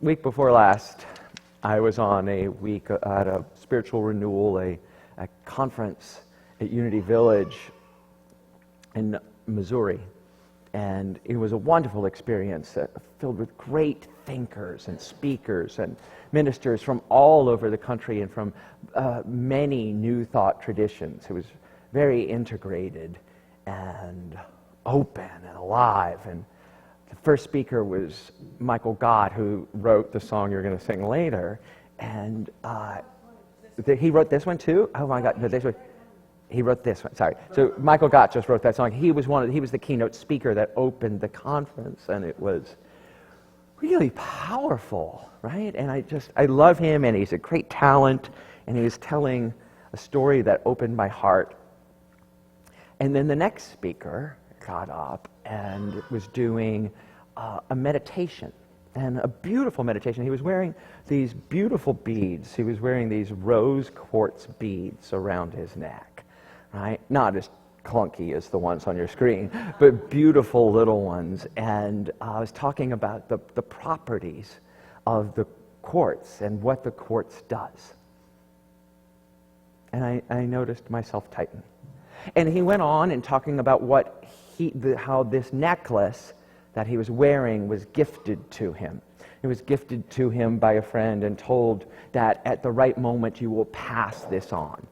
Week before last, I was on a week at a spiritual renewal, a conference at Unity Village in Missouri. And it was a wonderful experience filled with great thinkers and speakers and ministers from all over the country and from many New Thought traditions. It was very integrated and open and alive. And the first speaker was Michael Gott, who wrote the song you're going to sing later. And he wrote this one too? Oh my God, no, this one. He wrote this one, sorry. So Michael Gott just wrote that song. He was the keynote speaker that opened the conference, and it was really powerful, right? And I love him, and he's a great talent, and he was telling a story that opened my heart. And then the next speaker got up and was doing a meditation, and a beautiful meditation. He was wearing these beautiful beads. He was wearing these rose quartz beads around his neck. Right? Not as clunky as the ones on your screen, but beautiful little ones. And I was talking about the properties of the quartz and what the quartz does. And I noticed myself tighten. And he went on and talking about how this necklace that he was wearing was gifted to him. It was gifted to him by a friend and told that at the right moment you will pass this on.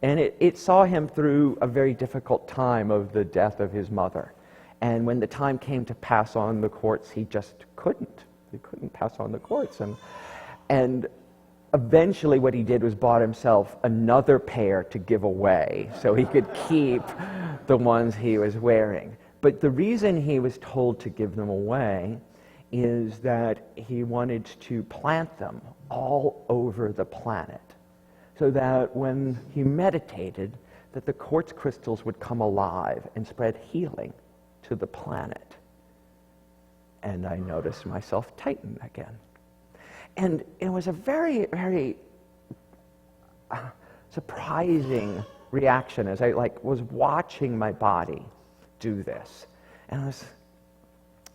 And it saw him through a very difficult time of the death of his mother. And when the time came to pass on the quartz, he just couldn't. He couldn't pass on the quartz. And eventually what he did was bought himself another pair to give away so he could keep the ones he was wearing. But the reason he was told to give them away is that he wanted to plant them all over the planet, so that when he meditated, that the quartz crystals would come alive and spread healing to the planet. And I noticed myself tighten again. And it was a very, very surprising reaction as I was watching my body do this. And I was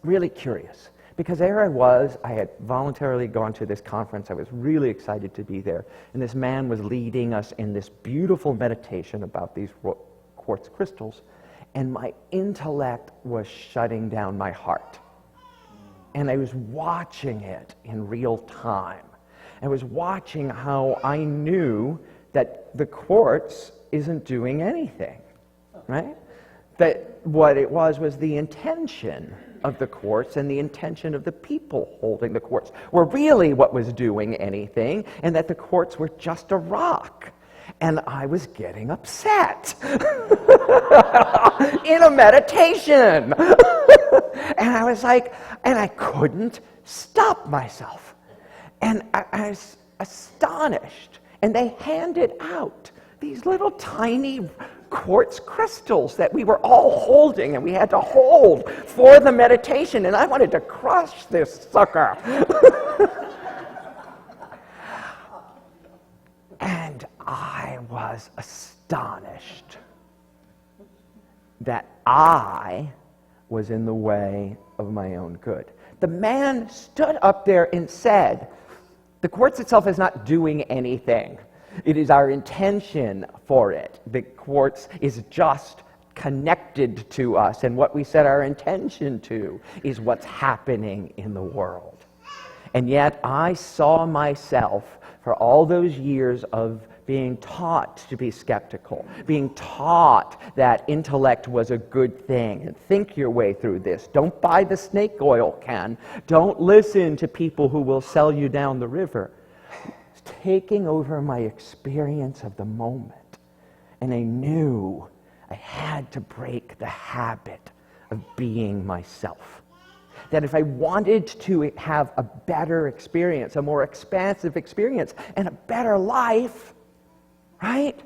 really curious. Because there I had voluntarily gone to this conference. I was really excited to be there. And this man was leading us in this beautiful meditation about these quartz crystals. And my intellect was shutting down my heart. And I was watching it in real time. I was watching how I knew that the quartz isn't doing anything, right? That what it was the intention of the quartz and the intention of the people holding the quartz were really what was doing anything, and that the quartz were just a rock. And I was getting upset in a meditation. And I was and I couldn't stop myself. And I was astonished. And they handed out these little tiny quartz crystals that we were all holding, and we had to hold for the meditation, and I wanted to crush this sucker. And I was astonished that I was in the way of my own good. The man stood up there and said, the quartz itself is not doing anything. It is our intention for it. The quartz is just connected to us, and what we set our intention to is what's happening in the world. And yet I saw myself for all those years of being taught to be skeptical, being taught that intellect was a good thing, and think your way through this. Don't buy the snake oil can. Don't listen to people who will sell you down the river. Taking over my experience of the moment. And I knew I had to break the habit of being myself. That if I wanted to have a better experience, a more expansive experience, and a better life, right?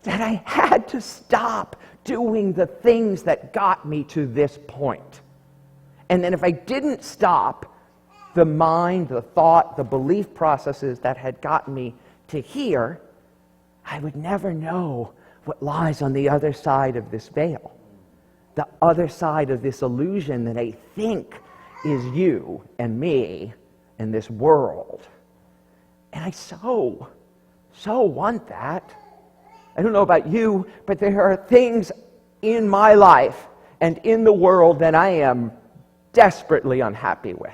That I had to stop doing the things that got me to this point. And then if I didn't stop, the mind, the thought, the belief processes that had gotten me to here, I would never know what lies on the other side of this veil. The other side of this illusion that I think is you and me in this world. And I so want that. I don't know about you, but there are things in my life and in the world that I am desperately unhappy with.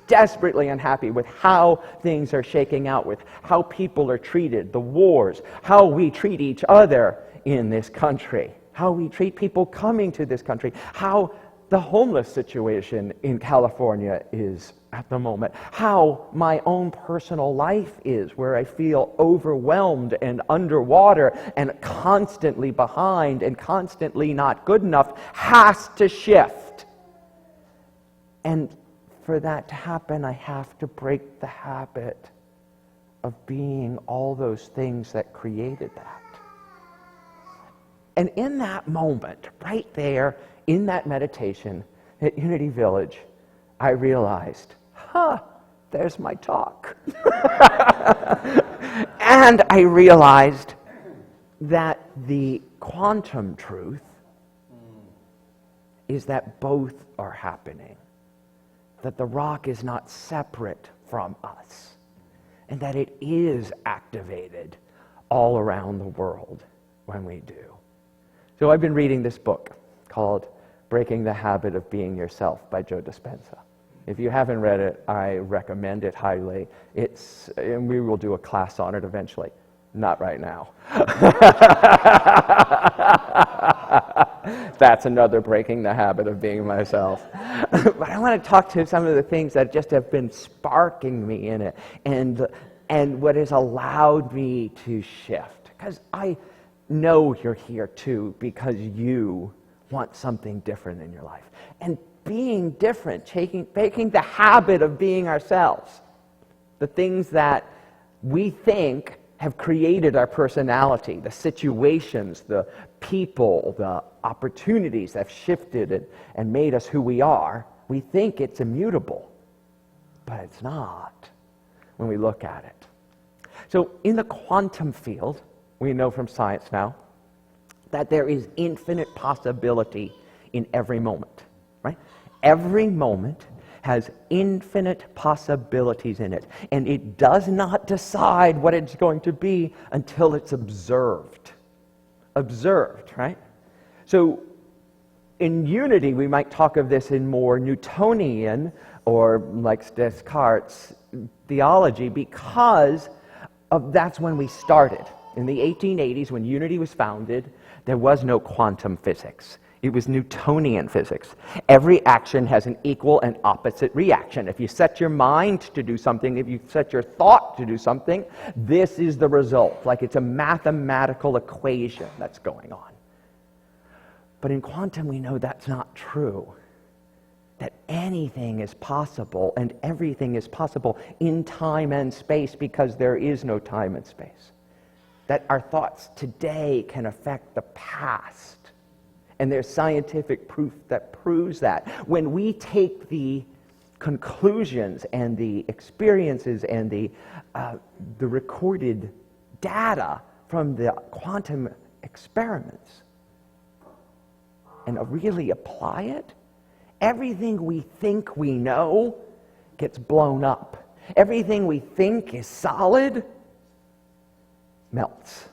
Desperately unhappy with how things are shaking out, with how people are treated, the wars, how we treat each other in this country, how we treat people coming to this country, how the homeless situation in California is at the moment, how my own personal life is, where I feel overwhelmed and underwater and constantly behind and constantly not good enough, has to shift. And for that to happen, I have to break the habit of being all those things that created that. And in that moment, right there, in that meditation at Unity Village, I realized, there's my talk. And I realized that the quantum truth is that both are happening. That the rock is not separate from us. And that it is activated all around the world when we do. So I've been reading this book called Breaking the Habit of Being Yourself by Joe Dispenza. If you haven't read it, I recommend it highly. And we will do a class on it eventually. Not right now. That's another breaking the habit of being myself. But I want to talk to some of the things that just have been sparking me in it and what has allowed me to shift. Because I know you're here too because you want something different in your life. And being different, taking the habit of being ourselves, the things that we think have created our personality, the situations, the people, the opportunities that have shifted and made us who we are, we think it's immutable. But it's not when we look at it. So in the quantum field, we know from science now that there is infinite possibility in every moment, right? Every moment has infinite possibilities in it, and it does not decide what it's going to be until it's observed. Observed, right? So in Unity, we might talk of this in more Newtonian or like Descartes theology because that's when we started. In the 1880s, when Unity was founded, there was no quantum physics. It was Newtonian physics. Every action has an equal and opposite reaction. If you set your mind to do something, if you set your thought to do something, this is the result. Like it's a mathematical equation that's going on. But in quantum, we know that's not true. That anything is possible and everything is possible in time and space because there is no time and space. That our thoughts today can affect the past. And there's scientific proof that proves that. When we take the conclusions and the experiences and the recorded data from the quantum experiments and really apply it, everything we think we know gets blown up. Everything we think is solid melts.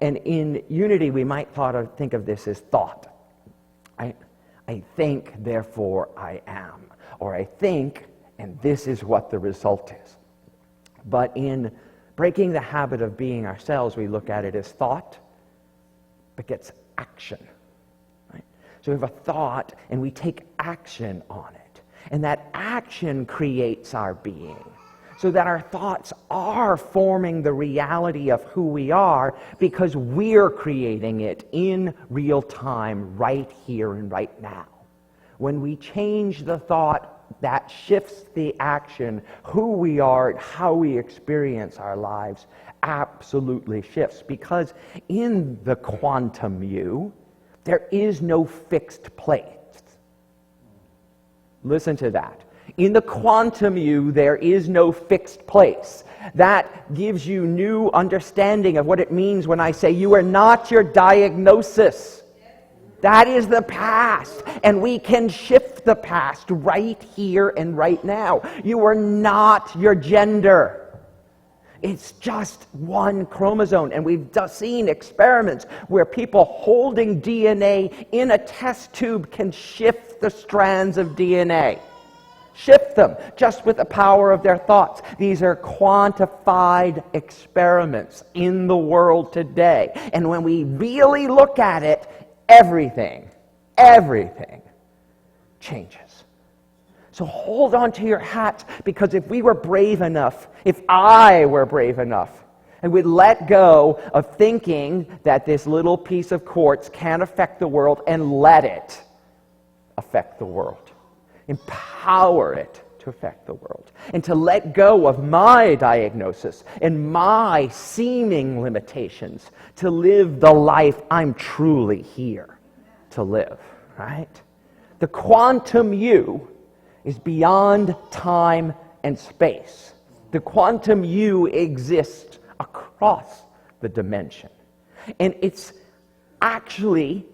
And in Unity, we might think of this as thought. I think, therefore I am. Or I think, and this is what the result is. But in breaking the habit of being ourselves, we look at it as thought, but gets action. Right? So we have a thought, and we take action on it. And that action creates our being. So that our thoughts are forming the reality of who we are because we're creating it in real time, right here and right now. When we change the thought, that shifts the action. Who we are and how we experience our lives absolutely shifts because in the quantum you, there is no fixed place. Listen to that. In the quantum you, there is no fixed place. That gives you new understanding of what it means when I say you are not your diagnosis. That is the past, and we can shift the past right here and right now. You are not your gender. It's just one chromosome, and we've seen experiments where people holding DNA in a test tube can shift the strands of DNA. Shift them just with the power of their thoughts. These are quantified experiments in the world today. And when we really look at it, everything changes. So hold on to your hats, because if we were brave enough, if I were brave enough, and we'd let go of thinking that this little piece of quartz can't affect the world and let it affect the world, empower it to affect the world, and to let go of my diagnosis and my seeming limitations to live the life I'm truly here to live, right? The quantum you is beyond time and space. The quantum you exists across the dimension. And it's actually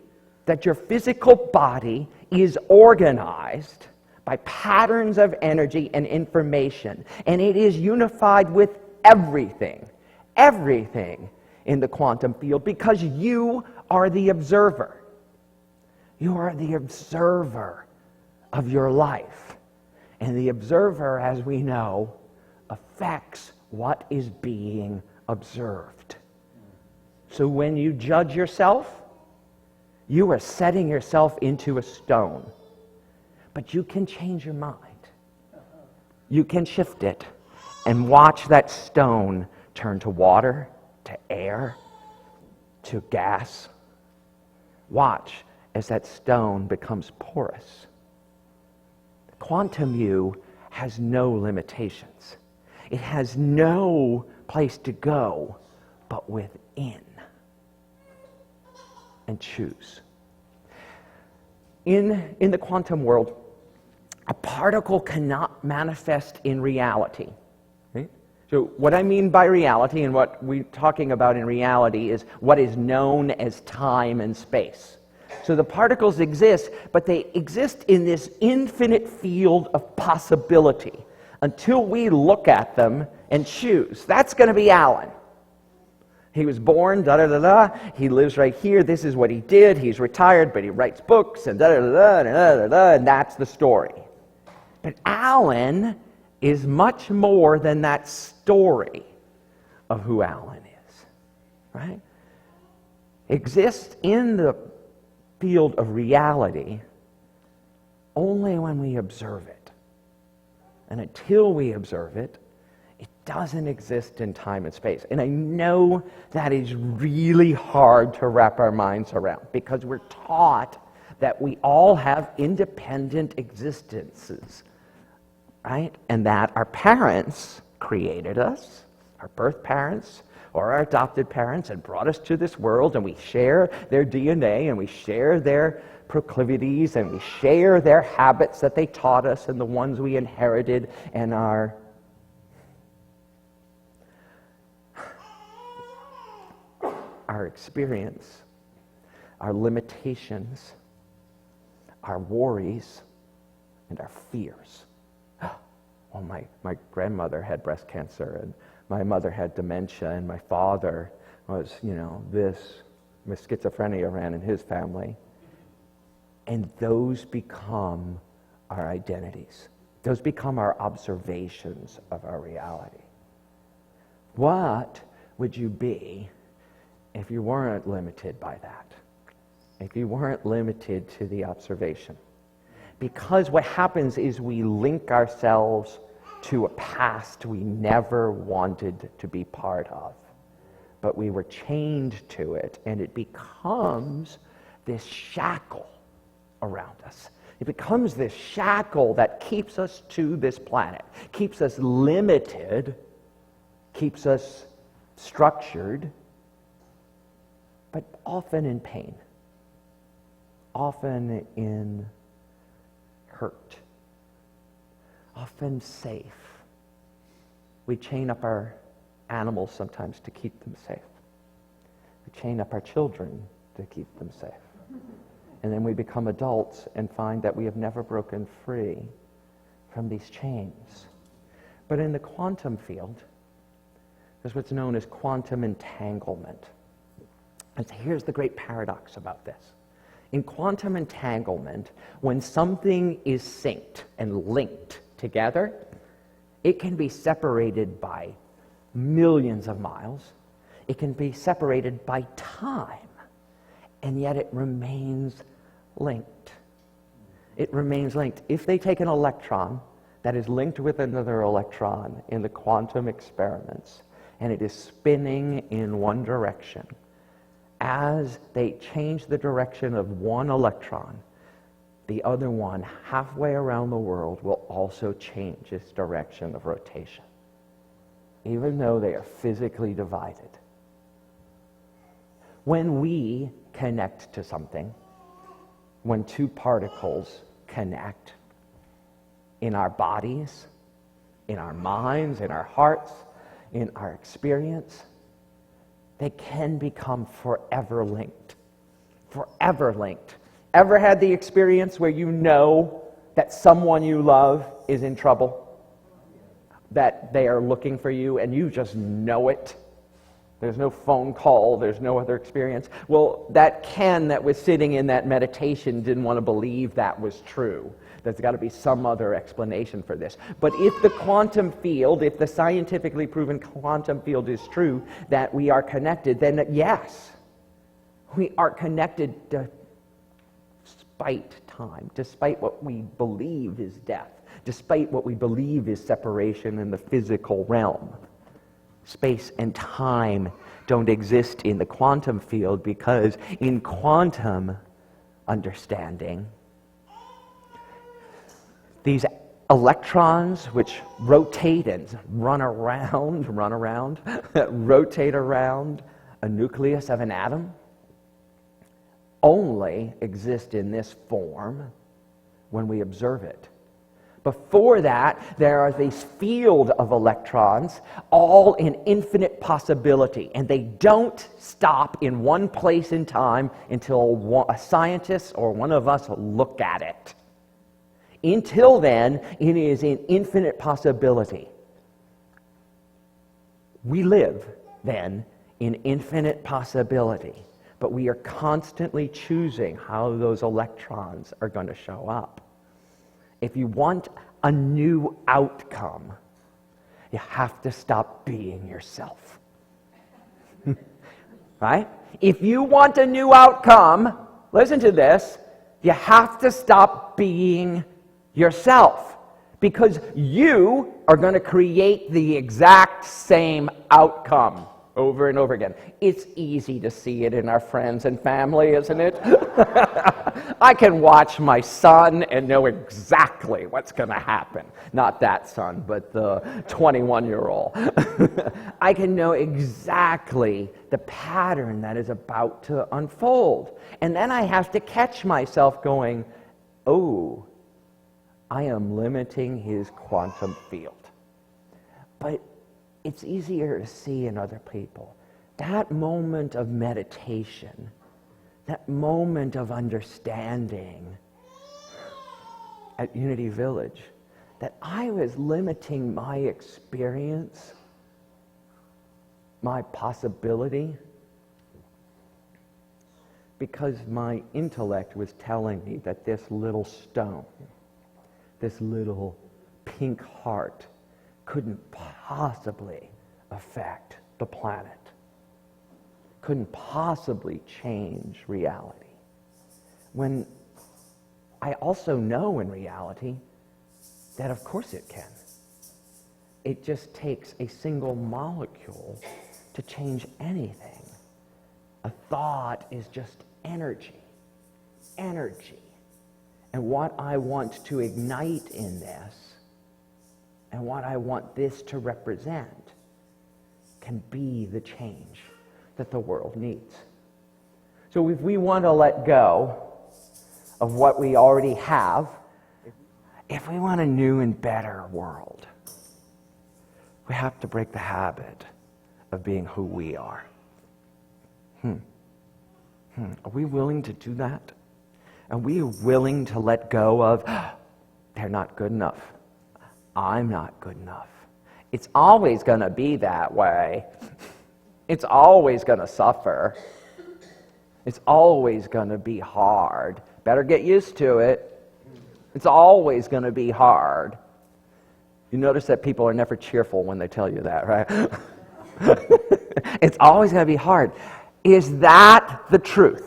that your physical body is organized by patterns of energy and information, and it is unified with everything in the quantum field, because you are the observer. You are the observer of your life. And the observer, as we know, affects what is being observed. So when you judge yourself, you are setting yourself into a stone. But you can change your mind. You can shift it and watch that stone turn to water, to air, to gas. Watch as that stone becomes porous. Quantum you has no limitations. It has no place to go but within. And choose. In the quantum world, a particle cannot manifest in reality. Right? So what I mean by reality, and what we're talking about in reality, is what is known as time and space. So the particles exist, but they exist in this infinite field of possibility until we look at them and choose. That's going to be Alan. He was born, da-da-da-da. He lives right here. This is what he did. He's retired, but he writes books, and da-da-da-da, da-da-da-da, and that's the story. But Alan is much more than that story of who Alan is, right? Exists in the field of reality only when we observe it. And until we observe it, it doesn't exist in time and space. And I know that is really hard to wrap our minds around, because we're taught that we all have independent existences, right? And that our parents created us, our birth parents, or our adopted parents, and brought us to this world, and we share their DNA, and we share their proclivities, and we share their habits that they taught us, and the ones we inherited, and our experience, our limitations, our worries, and our fears. Oh, my grandmother had breast cancer, and my mother had dementia, and my father was, with schizophrenia ran in his family. And those become our identities. Those become our observations of our reality. What would you be if you weren't limited by that? If you weren't limited to the observation? Because what happens is we link ourselves to a past we never wanted to be part of. But we were chained to it, and it becomes this shackle around us. It becomes this shackle that keeps us to this planet, keeps us limited, keeps us structured, but often in pain, often in hurt, often safe. We chain up our animals sometimes to keep them safe. We chain up our children to keep them safe. And then we become adults and find that we have never broken free from these chains. But in the quantum field, there's what's known as quantum entanglement. And here's the great paradox about this. In quantum entanglement, when something is synced and linked together, it can be separated by millions of miles. It can be separated by time, and yet it remains linked. It remains linked. If they take an electron that is linked with another electron in the quantum experiments, and it is spinning in one direction, as they change the direction of one electron, the other one halfway around the world will also change its direction of rotation, even though they are physically divided. When we connect to something, when two particles connect in our bodies, in our minds, in our hearts, in our experience, they can become forever linked. Forever linked. Ever had the experience where you know that someone you love is in trouble? That they are looking for you and you just know it? There's no phone call, there's no other experience. Well, that Ken that was sitting in that meditation didn't want to believe that was true. There's got to be some other explanation for this. But if the quantum field, if the scientifically proven quantum field is true, that we are connected, then yes, we are connected despite time, despite what we believe is death, despite what we believe is separation in the physical realm. Space and time don't exist in the quantum field because in quantum understanding, these electrons which rotate and run around, rotate around a nucleus of an atom, only exist in this form when we observe it. Before that, there are this field of electrons, all in infinite possibility, and they don't stop in one place in time until a scientist or one of us look at it. Until then, it is in infinite possibility. We live, then, in infinite possibility, but we are constantly choosing how those electrons are going to show up. If you want a new outcome, you have to stop being yourself. Right? If you want a new outcome, listen to this, you have to stop being yourself, because you are going to create the exact same outcome over and over again. It's easy to see it in our friends and family, isn't it? I can watch my son and know exactly what's going to happen. Not that son, but the 21-year-old. I can know exactly the pattern that is about to unfold. And then I have to catch myself going, oh, I am limiting his quantum field. But it's easier to see in other people. That moment of meditation, that moment of understanding at Unity Village, that I was limiting my experience, my possibility, because my intellect was telling me that this little stone, this little pink heart, couldn't possibly affect the planet, couldn't possibly change reality. When I also know in reality that of course it can. It just takes a single molecule to change anything. A thought is just energy. Energy. And what I want to ignite in this, and what I want this to represent, can be the change that the world needs. So if we want to let go of what we already have, if we want a new and better world, we have to break the habit of being who we are. Are we willing to do that? Are we willing to let go of, they're not good enough. I'm not good enough. It's always going to be that way. It's always going to suffer. It's always going to be hard. Better get used to it. It's always going to be hard. You notice that people are never cheerful when they tell you that, right? It's always going to be hard. Is that the truth?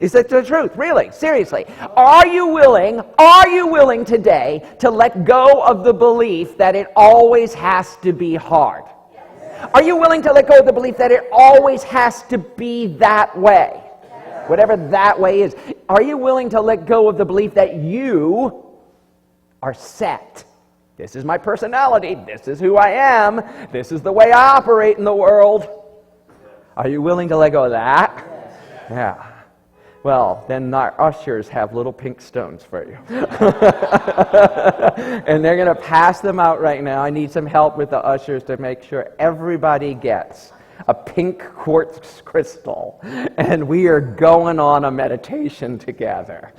Is that the truth? Really? Seriously? Are you willing today to let go of the belief that it always has to be hard? Are you willing to let go of the belief that it always has to be that way? Whatever that way is. Are you willing to let go of the belief that you are set? This is my personality. This is who I am. This is the way I operate in the world. Are you willing to let go of that? Yeah. Well, then our ushers have little pink stones for you. And they're going to pass them out right now. I need some help with the ushers to make sure everybody gets a pink quartz crystal. And we are going on a meditation together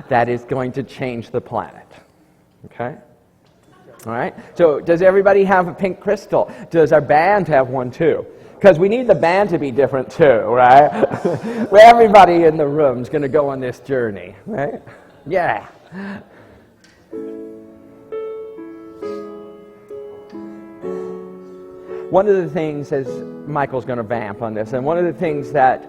that is going to change the planet. Okay? All right? So does everybody have a pink crystal? Does our band have one too? Because we need the band to be different too, right? Where everybody in the room is going to go on this journey, right? Yeah. One of the things, as Michael's going to vamp on this, and one of the things that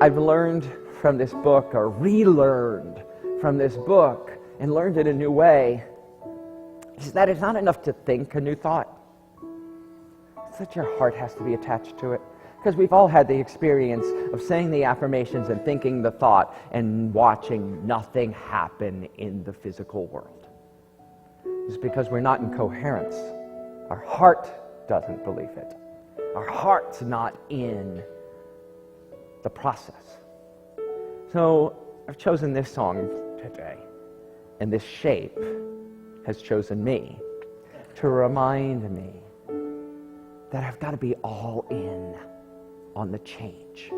I've learned from this book, or relearned from this book, and learned in a new way, is that it's not enough to think a new thought. That your heart has to be attached to it. Because we've all had the experience of saying the affirmations and thinking the thought and watching nothing happen in the physical world. It's because we're not in coherence. Our heart doesn't believe it. Our heart's not in the process. So I've chosen this song today, and this shape has chosen me to remind me that I've got to be all in on the change.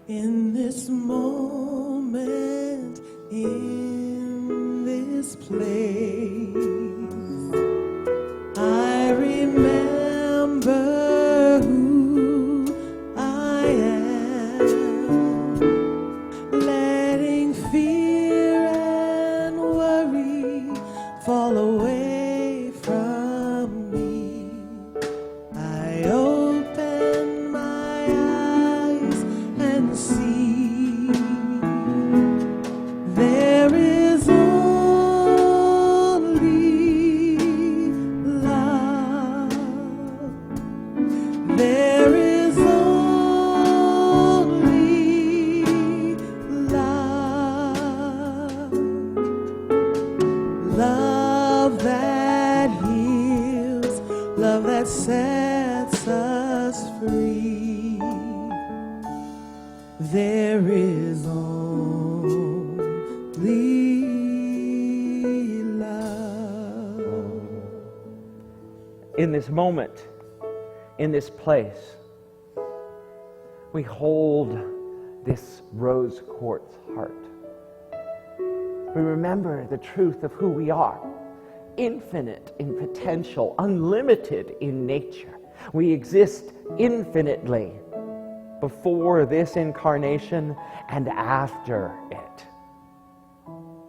In this moment, in this place, I remember who I am, letting fear and worry fall away from me. I open my eyes and see there is only love. There is only love. Love that heals, love that sets us free. There is only love. In this moment, in this place, we hold this rose quartz heart. We remember the truth of who we are, infinite in potential, unlimited in nature. We exist infinitely before this incarnation and after it.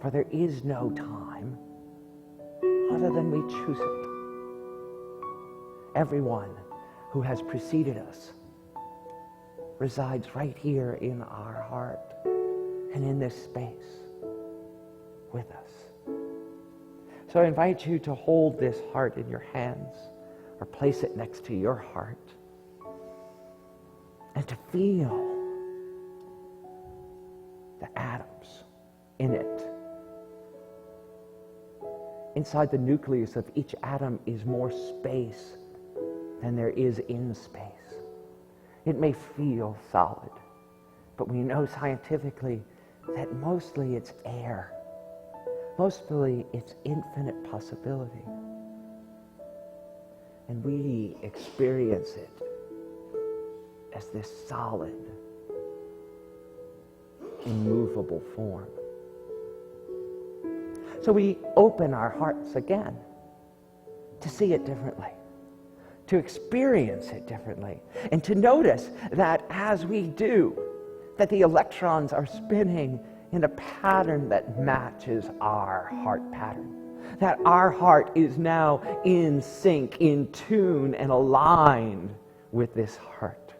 For there is no time other than we choose it. Everyone who has preceded us resides right here in our heart and in this space with us. So I invite you to hold this heart in your hands or place it next to your heart and to feel the atoms in it. Inside the nucleus of each atom is more space than there is in space. It may feel solid, but we know scientifically that mostly it's air. Mostly it's infinite possibility. And we experience it as this solid, immovable form. So we open our hearts again to see it differently, to experience it differently, and to notice that as we do, that the electrons are spinning in a pattern that matches our heart pattern. That our heart is now in sync, in tune, and aligned with this heart.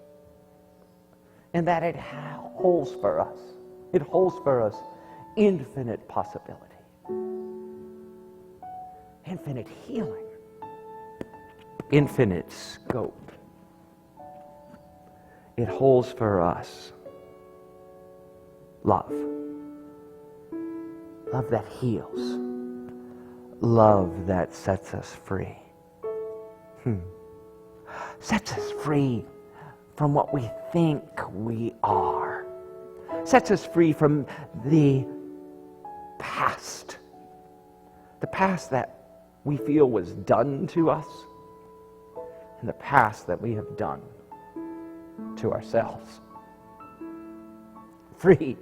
And that it holds for us infinite possibility, infinite healing, infinite scope. It holds for us love. Love that heals. Love that sets us free. Sets us free from what we think we are. Sets us free from the past. The past that we feel was done to us, and the past that we have done to ourselves. Free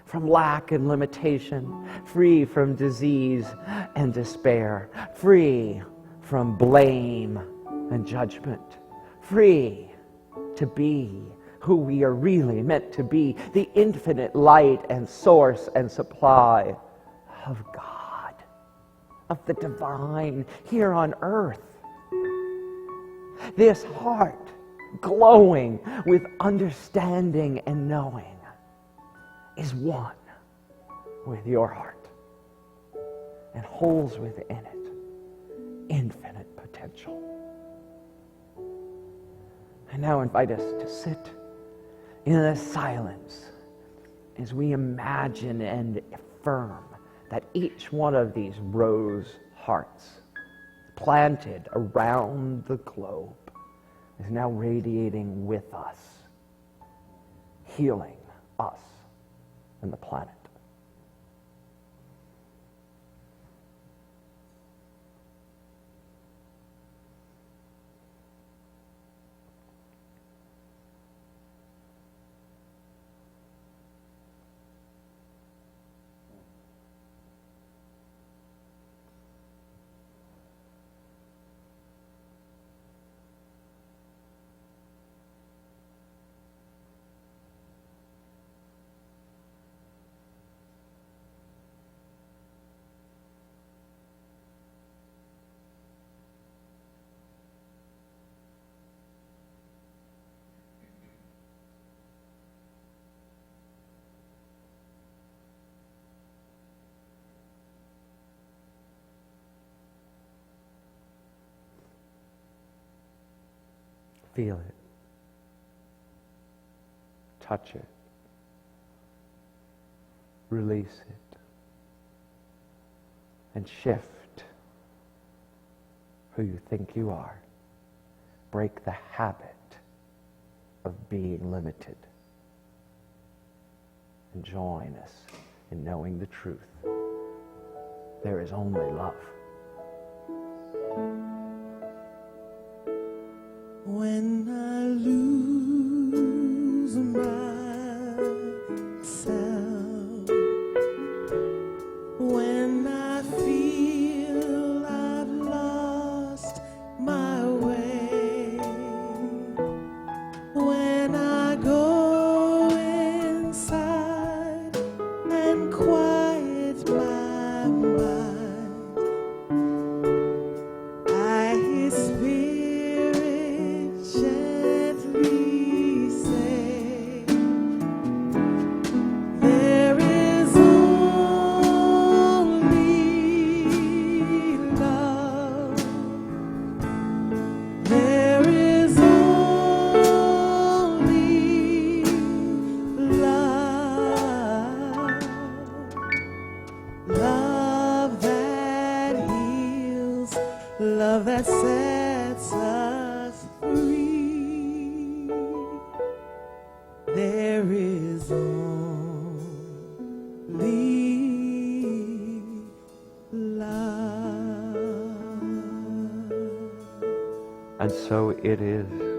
from lack and limitation, free from disease and despair, free from blame and judgment, free to be who we are really meant to be, the infinite light and source and supply of God, of the divine here on earth. This heart glowing with understanding and knowing is one with your heart and holds within it infinite potential. I now invite us to sit in the silence as we imagine and affirm that each one of these rose hearts planted around the globe is now radiating with us, healing us and the planet. Feel it. Touch it. Release it. And shift who you think you are. Break the habit of being limited. And join us in knowing the truth. There is only love. When I lose myself, when I feel I've lost my way, when I go inside and quiet my mind, I hear Spirit gently say, there is only love. There is only love. Love that heals, love that sets us free. There is only love. And so it is.